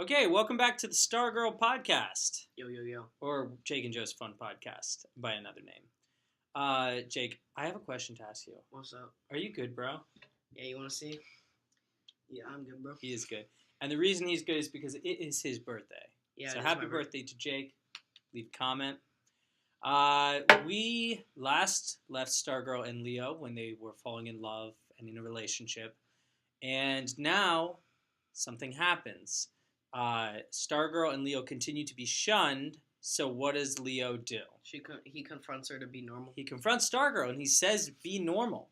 Okay, welcome back to the Stargirl podcast, Yo, yo, yo. or Jake and Joe's Fun Podcast by another name. Jake, I have a question to ask you. What's up? Are you good, bro? Yeah, you want to see? Yeah, I'm good, bro. He is good. And the reason he's good is because it is his birthday. Yeah, So it is happy my birthday to Jake. Leave a comment. We last left Stargirl and Leo when they were falling in love and in a relationship. And now something happens. Stargirl and Leo continue to be shunned. So what does Leo do? He confronts her to be normal. He confronts Stargirl and he says, "Be normal."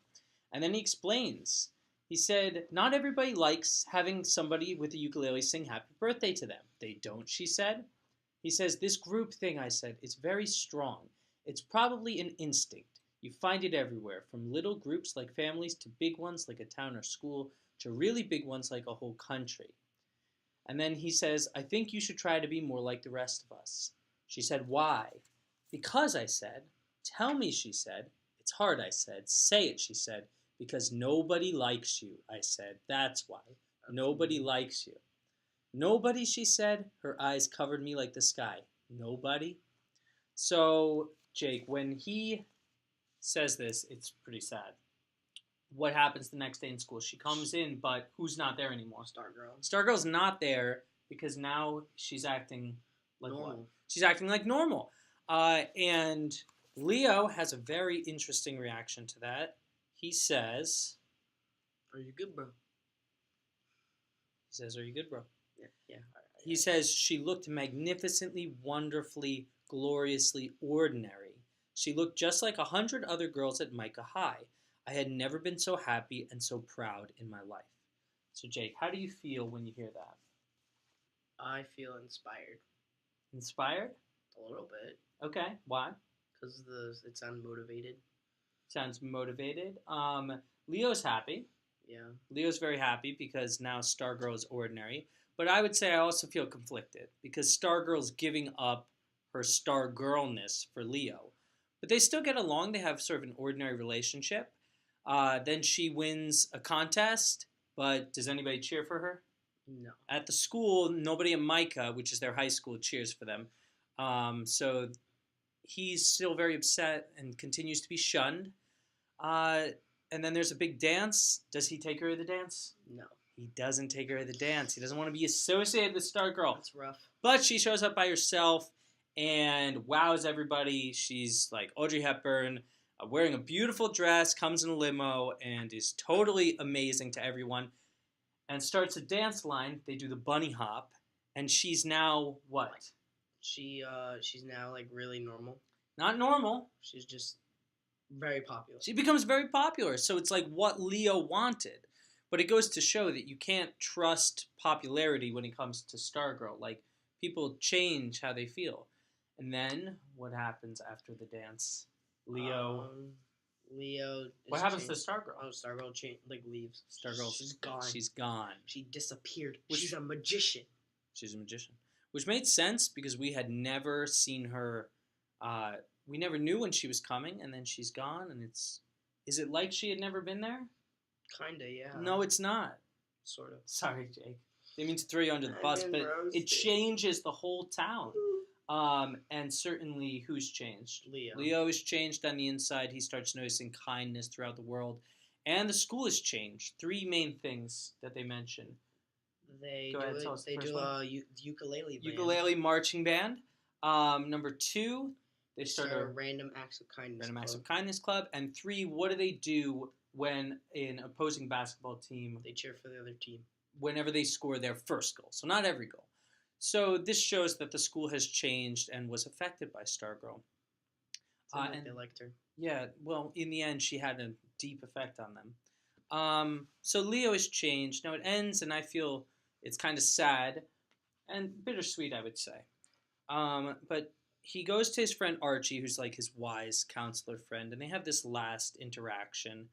And then he explains. He said, "Not everybody likes having somebody with a ukulele sing happy birthday to them." "They don't," she said. He says, "This group thing," I said, "it's very strong. It's probably an instinct. You find it everywhere, from little groups like families to big ones like a town or school to really big ones like a whole country." And then he says, "I think you should try to be more like the rest of us." She said, "Why?" "Because," I said. "Tell me," she said. "It's hard," I said. "Say it," she said. "Because nobody likes you," I said. "That's why. Nobody likes you." "Nobody," she said. Her eyes covered me like the sky. "Nobody?" So, Jake, when he says this, it's pretty sad. What happens the next day in school? She comes in, but who's not there anymore? Stargirl. Stargirl's not there because now she's acting like Normal. what? She's acting like normal. And Leo has a very interesting reaction to that. He says, Are you good, bro? "Are you good, bro?" Yeah. He says, "She looked magnificently, wonderfully, gloriously ordinary. She looked just like 100 other girls at Micah High. I had never been so happy and so proud in my life." So, Jake, how do you feel when you hear that? I feel inspired Inspired? a little bit Okay, why? because it sounds motivated. Sounds motivated. Leo's happy. Yeah. Leo's very happy because now Stargirl is ordinary. But I would say I also feel conflicted because Stargirl's giving up her Stargirlness for Leo. But they still get along. They have sort of an ordinary relationship. Then she wins a contest, but does anybody cheer for her? No. At the school, nobody at Micah, which is their high school, cheers for them. So he's still very upset and continues to be shunned. And then there's a big dance. Does he take her to the dance? No. He doesn't take her to the dance. He doesn't want to be associated with Stargirl. That's rough. But she shows up by herself and wows everybody. She's like Audrey Hepburn, wearing a beautiful dress, comes in a limo, and is totally amazing to everyone. And starts a dance line. They do the bunny hop. And she's now what? She's now like really normal. Not normal. She's just very popular. She becomes very popular. So it's like what Leo wanted. But it goes to show that you can't trust popularity when it comes to Stargirl. Like, people change how they feel. And then, what happens after the dance? Leo. Leo. What happens to Stargirl? Oh, Stargirl leaves. She's gone. She's gone. She disappeared. She's a magician. She's a magician. Which made sense because we had never seen her. We never knew when she was coming, and then she's gone, and is it like she had never been there? Kinda, yeah. No, it's not. Sort of. Sorry, Jake. Didn't mean to throw you under the bus, but it changes the whole town. And certainly, who's changed? Leo. Leo is changed on the inside. He starts noticing kindness throughout the world. And the school has changed. 3 main things that they mention. They Go do ahead, it. tell us the They first do one. a ukulele band. Ukulele marching band. Number 2, they start a random acts of kindness. Random Acts of Kindness Club. And 3, what do they do when an opposing basketball team, They cheer for the other team. whenever they score their first goal? So not every goal. So this shows that the school has changed and was affected by Stargirl. And they liked her. Yeah, well, in the end, she had a deep effect on them. So Leo has changed. Now it ends, and I feel it's kind of sad and bittersweet, I would say. But he goes to his friend Archie, who's like his wise counselor friend, and they have this last interaction.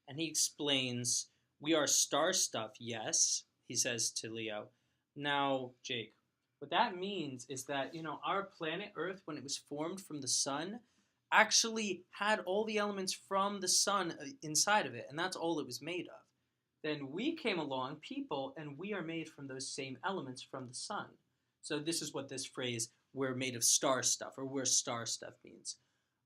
And he explains, "We are star stuff, yes," he says to Leo. Now, Jake, what that means is that, our planet Earth, when it was formed from the sun, actually had all the elements from the sun inside of it, and that's all it was made of. Then we came along, people, and we are made from those same elements from the sun. So this is what this phrase, we're made of star stuff, or we're star stuff means.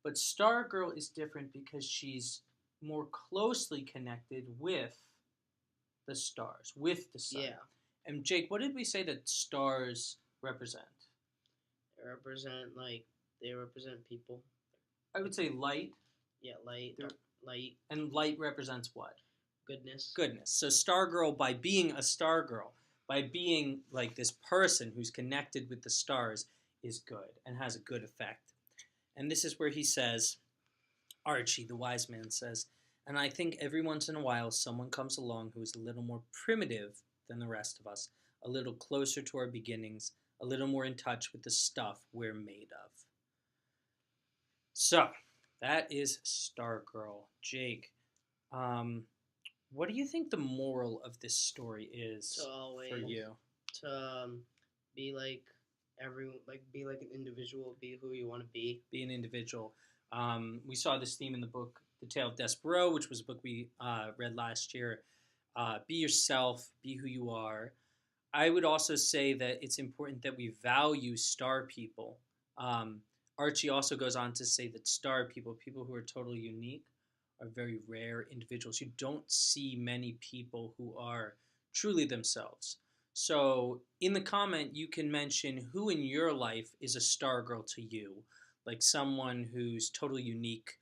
But Stargirl is different because she's more closely connected with the stars, with the sun. Yeah. And Jake, what did we say that stars represent? They represent people. I would say light. Yeah, light. Light. And light represents what? Goodness. Goodness. So Stargirl, by being a Stargirl, by being like this person who's connected with the stars, is good and has a good effect. And this is where he says, Archie, the wise man, says, and I think every once in a while someone comes along who is a little more primitive than the rest of us, a little closer to our beginnings, a little more in touch with the stuff we're made of. So, that is Stargirl. Jake, what do you think the moral of this story is for you? To be like everyone, be like an individual, be who you want to be. Be an individual. We saw this theme in the book, The Tale of Despero, which was a book we read last year. Be yourself, be who you are. I would also say that it's important that we value star people. Archie also goes on to say that star people, people who are totally unique, are very rare individuals. You don't see many people who are truly themselves. So in the comment, you can mention who in your life is a Stargirl to you, like someone who's totally unique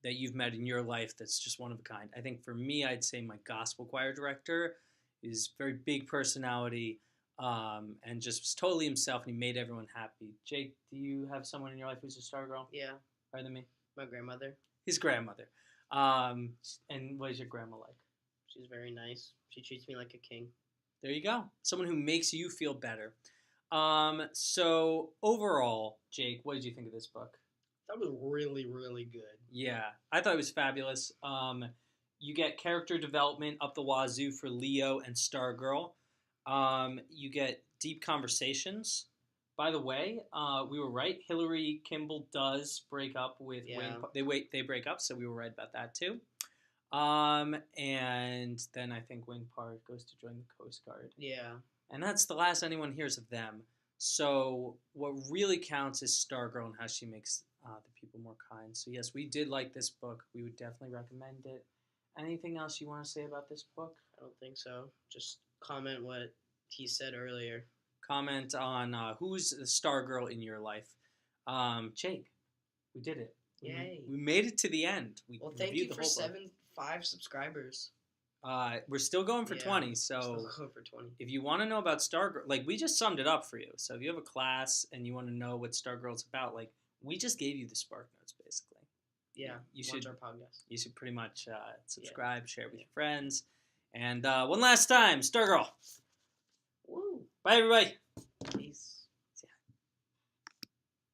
that you've met in your life that's just one of a kind. I think for me, I'd say my gospel choir director is very big personality and just was totally himself, and he made everyone happy. Jake, do you have someone in your life who's a Stargirl? Yeah. Better than me? My grandmother. His grandmother. And what is your grandma like? She's very nice. She treats me like a king. There you go. Someone who makes you feel better. So overall, Jake, what did you think of this book? That was really, really good. Yeah, I thought it was fabulous. You get character development up the wazoo for Leo and Stargirl. You get deep conversations. By the way, we were right. Hillary Kimball does break up with Wayne. They break up, so we were right about that too. And then I think Wayne Park goes to join the Coast Guard. Yeah. And that's the last anyone hears of them. So what really counts is Stargirl and how she makes the people more kind. So yes, we did like this book. We would definitely recommend it. Anything else you want to say about this book? I don't think so. Just comment what he said earlier. Comment on who's the Stargirl in your life. Jake, we did it. Yay. We made it to the end. Well, thank you for 5 subscribers. We're still going for 20, so still going for 20. If you want to know about Stargirl, like we just summed it up for you. So if you have a class and you want to know what Stargirl's about, like we just gave you the Spark Notes, basically. Yeah, you should watch our podcast. You should pretty much subscribe, share with your friends, and one last time, Stargirl. Woo! Bye, everybody.